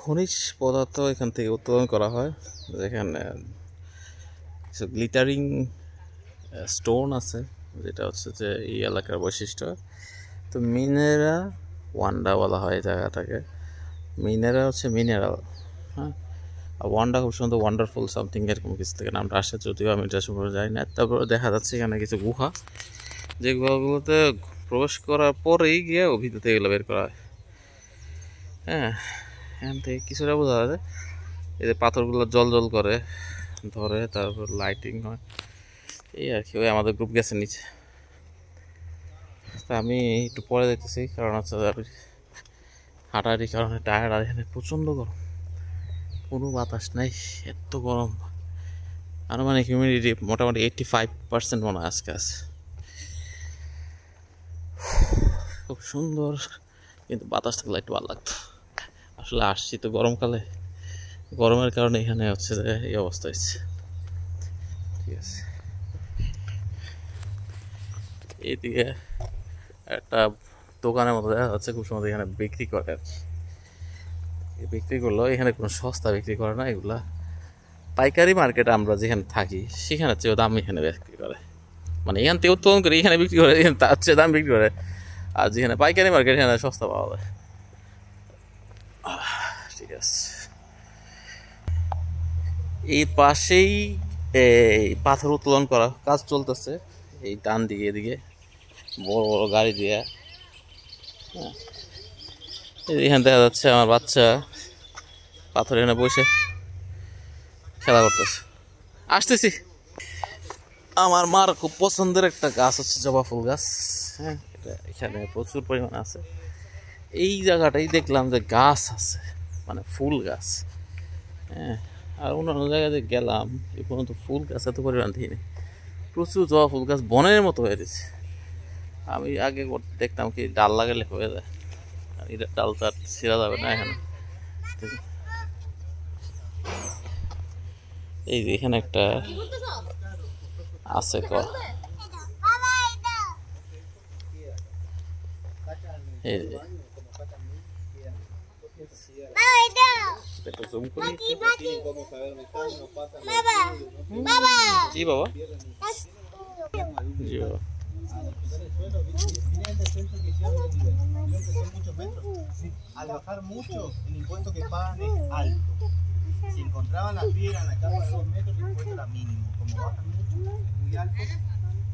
খনিজ পদার্থ এখান থেকে উত্তোলন করা হয়। এখানে কিছু গ্লিটারিং স্টোন আছে, যেটা হচ্ছে যে এই এলাকার বৈশিষ্ট্য। তো মিনেরা ওয়ান্ডা বলা হয় জায়গাটাকে। মিনেরা হচ্ছে মিনারেল, হ্যাঁ। আর ওয়ান্ডা খুব সুন্দর, ওয়ান্ডারফুল সামথিং এরকম কিছু থেকে নামটা আসে, যদিও আমি এটা সম্পর্কে জানি না। তারপরে দেখা যাচ্ছে এখানে কিছু গুহা, যে গুহাগুলোতে প্রবেশ করার পরেই গিয়ে ভিতর থেকে এগুলো বের করা হয়। হ্যাঁ, এখান থেকে কিছুটা বোঝা যায় এই যে পাথরগুলো জল জল করে ধরে, তারপর লাইটিং হয়, এই আর কি। ওই আমাদের গ্রুপ গেছে নিচে, তা আমি একটু পরে দেখতেছি, কারণ হচ্ছে হাঁটাহাঁটির কারণে টায়ার্ড। আর এখানে প্রচণ্ড গরম, কোনো বাতাস নাই, এত গরম। আনুমানিক হিউমিডিটি মোটামুটি 85% মনে হয় আজকে আছে। খুব সুন্দর, কিন্তু বাতাস থাকলে একটু ভালো লাগতো। আসলে আসছি তো গরমকালে, গরমের কারণে এখানে হচ্ছে যে এই অবস্থা হচ্ছে। ঠিক আছে, এইদিকে একটা দোকানের মতো দেখা যাচ্ছে, খুব সুন্দর এখানে বিক্রি করে আর কি। বিক্রি করলো, এখানে কোনো সস্তা বিক্রি করে না, এগুলা পাইকারি মার্কেট আমরা যেখানে থাকি সেখানে চেয়েও দাম এখানে বিক্রি করে। মানে এখান থেকে উৎপাদন করে এখানে বিক্রি করে, এখানে তার চেয়ে দাম বিক্রি করে। আর যেখানে পাইকারি মার্কেট এখানে সস্তা পাওয়া যায়। ঠিক আছে, এই পাশেই এই পাথর উত্তোলন করা কাজ চলতেছে। এই ডান দিকে এদিকে বড় বড় গাড়ি দিয়ে। হ্যাঁ, এখানে দেখা যাচ্ছে আমার বাচ্চা পাথর এখানে বসে খেলা করতেছে। আসতেছি। আমার মার খুব পছন্দের একটা গাছ হচ্ছে জবা ফুল গাছ। হ্যাঁ, এটা এখানে প্রচুর পরিমাণে আছে। এই জায়গাটাই দেখলাম যে গাছ আছে, মানে ফুল গাছ। হ্যাঁ, আর অন্যান্য জায়গাতে গেলাম, এই পর্যন্ত ফুল গাছ এত পরিমাণ দিইনি। প্রচুর জবা ফুল গাছ বনের মতো হয়ে গেছে। আমি আগে দেখতাম কি ডাল লাগালে হয়ে যায়, আর এটা ডাল তো আর ছিঁড়া যাবে না এখানে। এই যে এখানে একটা আছে এই যে জি বাবা, জি বাবা। Al bajar mucho, el impuesto que pagan es alto. Si encontraban la piedra en la capa de 2 metros, el impuesto era mínimo. Como bajan mucho, es muy alto.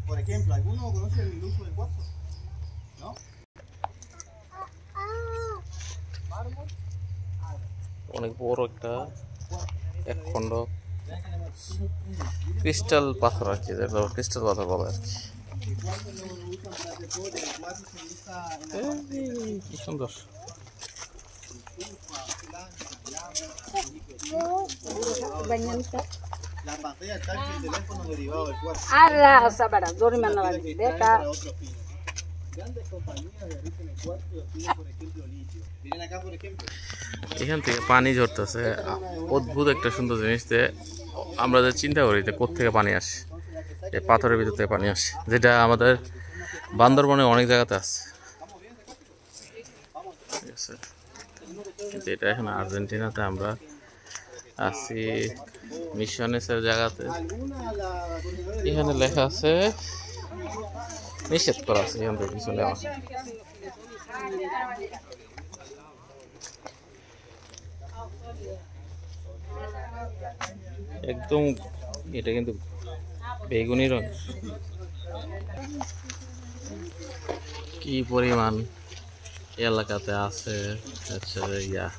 Por ejemplo, ¿alguno conoce el uso del cuarzo? ¿No? অনেক বড় একটা এক খণ্ড crystal পাথর আর কি, যেটা crystal পাথর বলে আর কি। কি সুন্দর। La pantalla táctil del teléfono derivado del cuarzo. Grandes compañías de origen en cuarzo y obtienen, por ejemplo, litio. Miren acá, por ejemplo. এখান থেকে পানি ঝরতেছে, অদ্ভুত একটা সুন্দর জিনিস। আমরা যে চিন্তা করি যে কোত্থেকে পানি আসে, এই পাথরের ভিতর থেকে পানি আসে, যেটা আমাদের বান্দরবনে অনেক জায়গাতে আছে। ঠিক আছে, কিন্তু এটা এখন আর্জেন্টিনাতে আমরা আছি মিশনেসের জায়গাতে। এখানে লেখা আছে নিষেধ করা আছে এখান থেকে কিছু নেওয়া। একদম এটা কিন্তু বেগুনি রং। কি পরিমাণ এলাকাতে আছে আচ্ছা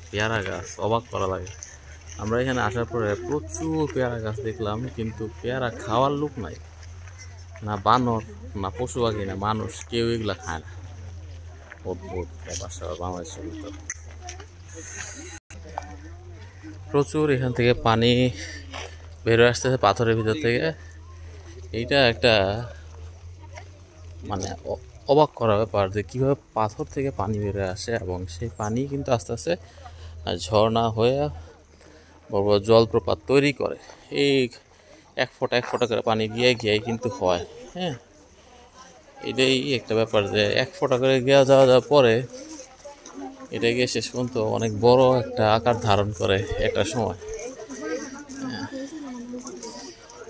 পেয়ারা গাছ, অবাক করা লাগে। আমরা এখানে আসার পরে প্রচুর পেয়ারা গাছ দেখলাম, কিন্তু পেয়ারা খাওয়ার লোক নাই, না বানর, না পশু পাখি, না মানুষ, কেউ এগুলা খায় না। অদ্ভুত বাসা বাংলাদেশের ভিতর। প্রচুর এখান থেকে পানি বেরোয় আসতেছে পাথরের ভিতর থেকে। এইটা একটা মানে অবাক করা ব্যাপার যে কীভাবে পাথর থেকে পানি বেরোয় আসে, এবং সেই পানি কিন্তু আস্তে আস্তে ঝর্ণা হয়ে বড় বড় জলপ্রপাত তৈরি করে। এই এক ফোঁটা করে পানি গিয়ে কিন্তু হয়। হ্যাঁ, এটাই একটা ব্যাপার যে এক ফোঁটা করে যাওয়ার পরে এটা গিয়ে শেষ পর্যন্ত অনেক বড় একটা আকার ধারণ করে একটা সময়।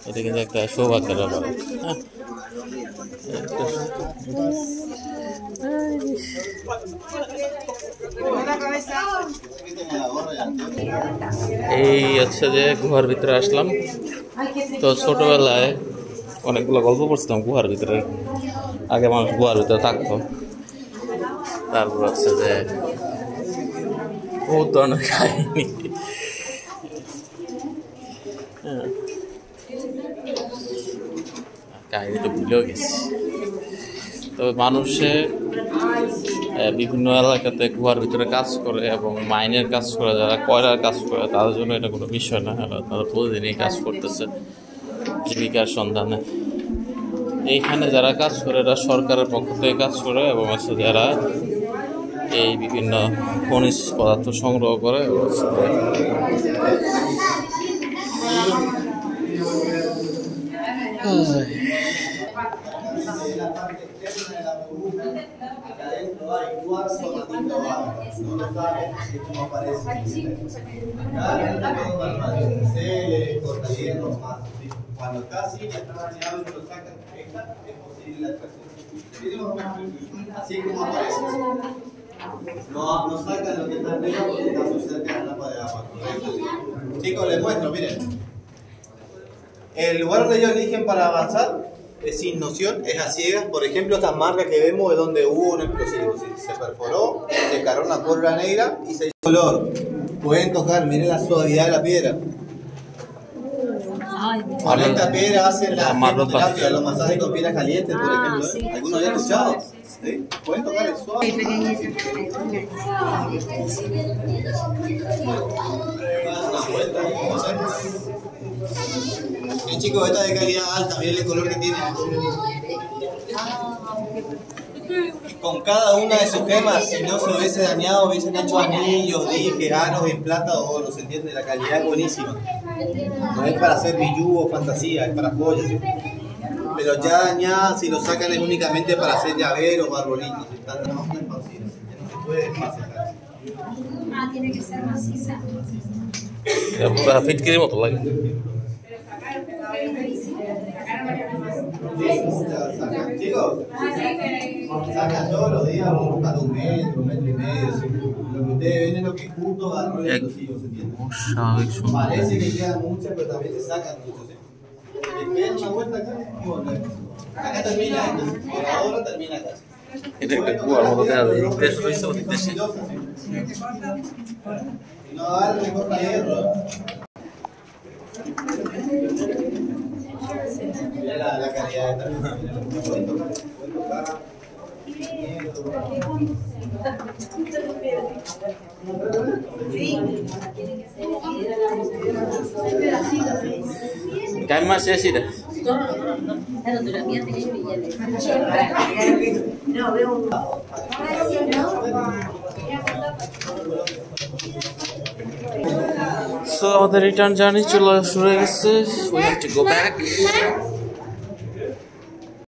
এটা কিন্তু একটা সৌভাগ্যের ব্যাপার। এই হচ্ছে যে গুহার ভিতরে আসলাম। তো ছোটবেলায় অনেকগুলো গল্প পড়ছিলাম গুহার ভিতরে, আগে মানুষ গুহার ভিতরে থাকতো। তারপর হচ্ছে যে বহুত ধরনের কাহিনী। কাহিনী তো ভুলেও গেছি। তবে মানুষে বিভিন্ন এলাকাতে গুহার ভিতরে কাজ করে এবং মাইনের কাজ করে, যারা কয়লার কাজ করে তাদের জন্য এটা কোনো বিষয় না। তারা প্রতিদিনই কাজ করতেছে জীবিকার সন্ধানে। এইখানে যারা কাজ করে এরা সরকারের পক্ষ থেকে কাজ করে এবং হচ্ছে যারা এই বিভিন্ন খনিজ পদার্থ সংগ্রহ করে Cuando está así, ya está dañado y lo sacan, es posible la extracción. Así como aparece. No sacan lo que está arriba porque está muy cerca de la tapa de agua. Chicos, les muestro, miren. El lugar donde ellos eligen para avanzar es sin noción, es a ciegas. Por ejemplo, estas marcas que vemos es donde hubo un explosivo. Se perforó, se cargó una pólvora negra y se hizo olor. Pueden tocar, miren la suavidad de la piedra. Con esta piedra hacen la terapia, los masajes con piedras calientes, por ejemplo. Sí, ¿algunos habían escuchado? ¿Sí? Pueden tocar el suave. Una vuelta ahí, ¿cómo se llama? Chicos, esta es de calidad alta, miren el color que tiene. Con cada una de sus gemas, si no se hubiese dañado, hubiesen hecho anillos, dijes, aros en plata o oro, ¿se entiende? La calidad es buenísima. No es para hacer billú o fantasía, es para joyas. ¿Sí? Pero ya dañadas, si lo sacan es únicamente para hacer llaveros o arbolitos. Están no se puede macejar. Tiene que ser maciza. ফিটকিরির মতো লাগে। Chicos, sacan todos los días buscando 1 metro, 1,5 metros. Lo que ustedes ven es lo que justo agarró el explosivo, ¿se entiende? Parece que quedan muchas, pero también se sacan muchos. Esperan una vuelta acá y volvemos. Acá termina esto, por ahora termina acá. এটা একটা গুহার মতো দেখা যায়। দেশ হয়েছে অনেক দেশে। No agarren el corta hierro. Mira la calidad de esta. Pueden tocar. ¿Qué más se decide? So আমাদের রিটার্ন জার্নি শুরু হয়ে গেছে। We have to go back.